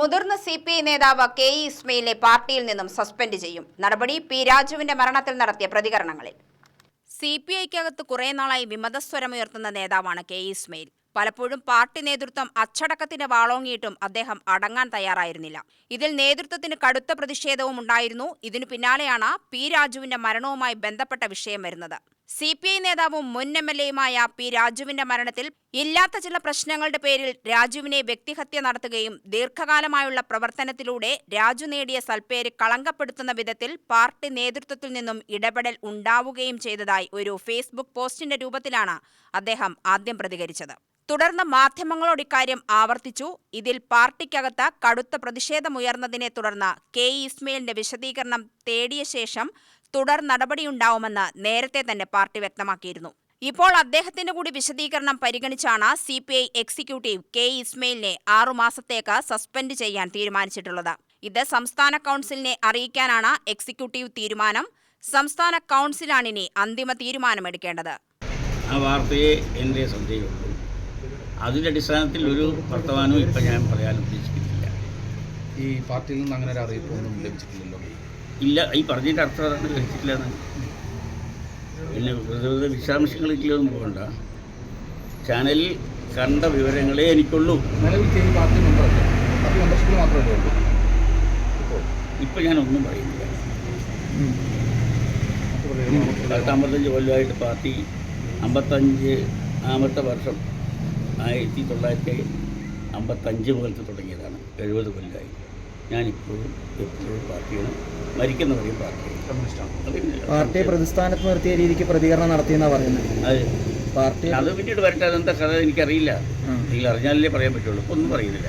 മുതിർന്ന CPI നേതാവ് KE ഇസ്മയിലിനെ പാർട്ടിയിൽ നിന്നും സസ്പെൻഡ് ചെയ്യും. നടപടി പി രാജുവിന്റെ മരണത്തിൽ നടത്തിയ പ്രതികരണങ്ങളിൽ. CPIക്കകത്ത് കുറെ നാളായി വിമതസ്വരമുയർത്തുന്ന നേതാവാണ് KE ഇസ്മയിൽ. പലപ്പോഴും പാർട്ടി നേതൃത്വം അച്ചടക്കത്തിന്റെ വാളോങ്ങിയിട്ടും അദ്ദേഹം അടങ്ങാൻ തയ്യാറായിരുന്നില്ല. ഇതിൽ നേതൃത്വത്തിന് കടുത്ത പ്രതിഷേധവും ഉണ്ടായിരുന്നു. ഇതിനു പിന്നാലെയാണ് പി രാജുവിന്റെ മരണവുമായി ബന്ധപ്പെട്ട വിഷയം വരുന്നത്. CPI നേതാവും മുൻ MLAയുമായ പി രാജുവിന്റെ മരണത്തിൽ ഇല്ലാത്ത ചില പ്രശ്നങ്ങളുടെ പേരിൽ രാജുവിനെ വ്യക്തിഹത്യ നടത്തുകയും ദീർഘകാലമായുള്ള പ്രവർത്തനത്തിലൂടെ രാജു നേടിയ സൽപ്പേര് കളങ്കപ്പെടുത്തുന്ന വിധത്തിൽ പാർട്ടി നേതൃത്വത്തിൽ നിന്നും ഇടപെടൽ ഉണ്ടാവുകയും ചെയ്തതായി ഒരു ഫേസ്ബുക്ക് പോസ്റ്റിന്റെ രൂപത്തിലാണ് അദ്ദേഹം ആദ്യം പ്രതികരിച്ചത്. തുടർന്ന് മാധ്യമങ്ങളോട് ഇക്കാര്യം ആവർത്തിച്ചു. ഇതിൽ പാർട്ടിക്കകത്ത് കടുത്ത പ്രതിഷേധമുയർന്നതിനെ തുടർന്ന് KE ഇസ്മയിലിന്റെ വിശദീകരണം തേടിയ ശേഷം തുടർ നടപടിയുണ്ടാവുമെന്ന് നേരത്തെ തന്നെ പാർട്ടി വ്യക്തമാക്കിയിരുന്നു. ഇപ്പോൾ അദ്ദേഹത്തിന്റെ കൂടി വിശദീകരണം പരിഗണിച്ചാണ് CPI എക്സിക്യൂട്ടീവ് KE ഇസ്മയിലിനെ 6 മാസത്തേക്ക് സസ്പെൻഡ് ചെയ്യാൻ തീരുമാനിച്ചിട്ടുള്ളത്. ഇത് സംസ്ഥാന കൗൺസിലിനെ അറിയിക്കാനാണ് എക്സിക്യൂട്ടീവ് തീരുമാനം. സംസ്ഥാന കൗൺസിലാണിനി അന്തിമ തീരുമാനമെടുക്കേണ്ടത്. ആ വാർത്തയെ എൻ്റെ ശ്രദ്ധയുള്ളൂ. അതിൻ്റെ അടിസ്ഥാനത്തിൽ ഒരു വർത്തമാനവും ഇപ്പം ഞാൻ പറയാൻ ഉദ്ദേശിക്കുന്നില്ല. ഈ പാർട്ടിയിൽ നിന്ന് അങ്ങനെ ഒരു അറിയിപ്പൊന്നും ലഭിച്ചിട്ടില്ലല്ലോ? ഇല്ല, ഈ പറഞ്ഞതിൻ്റെ അർത്ഥം അതാണ്, ലഭിച്ചിട്ടില്ല എന്നാണ്. പിന്നെ വെറുതെ വിശദാംശങ്ങളിലേക്കൊന്നും പോകണ്ട. ചാനലിൽ കണ്ട വിവരങ്ങളേ എനിക്കുള്ളൂ. നിലവിൽ പാർട്ടി മെമ്പറല്ല, പാർട്ടി മെമ്പർഷിപ്പിൽ മാത്രമല്ലേ ഉള്ളൂ. ഇപ്പം ഞാനൊന്നും പറയുന്നില്ല. 55 കൊല്ലമായിട്ട് പാർട്ടി 55ാമത്തെ വർഷം 1955 മുതൽക്ക് തുടങ്ങിയതാണ്. 70 കൊല്ലമായി. ഞാനിപ്പോഴും എപ്പോഴും പാർട്ടിയാണ്, മരിക്കുന്നവരെയും പാർട്ടിയാണ്. പാർട്ടിയെ പ്രതിസ്ഥാനത്ത് നിർത്തിയ രീതിക്ക് പ്രതികരണം നടത്തിയെന്നാണ് പറയുന്നത്. അത് പിന്നീട് വരട്ടെ, അതെന്താ കഥ എനിക്കറിയില്ല. നിങ്ങൾ അറിഞ്ഞാലേ പറയാൻ പറ്റുള്ളൂ. ഒന്നും പറയുന്നില്ല.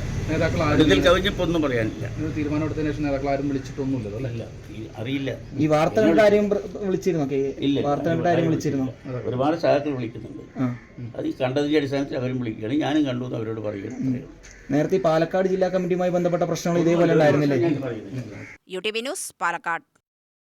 ഇതിൽ കവിഞ്ഞപ്പോൾ ഒന്നും പറയാനില്ല. തീരുമാനമെടുത്തതിന് ശേഷം നേതാക്കൾ ആരും വിളിച്ചിട്ടൊന്നുമില്ലല്ലോ? അല്ല, അറിയില്ല. ഈ വാർത്തകളുടെ കാര്യം വിളിച്ചിരുന്നോ? ഇല്ല, വാർത്തകളുടെ കാര്യം വിളിച്ചിരുന്നു. ഒരുപാട് സഹാക്കൾ വിളിക്കുന്നുണ്ട്. അത് ഈ കണ്ടതിൻ്റെ അടിസ്ഥാനത്തിൽ അവരും വിളിക്കുകയാണ്. ഞാനും കണ്ടു എന്ന് അവരോട് പറയുകയാണ്. നേരത്തെ പാലക്കാട് ജില്ലാ കമ്മിറ്റിയുമായി ബന്ധപ്പെട്ട പ്രശ്നങ്ങൾ ഇതേപോലെ ഉണ്ടായിരുന്നില്ലേ? UTV news, Palakkad.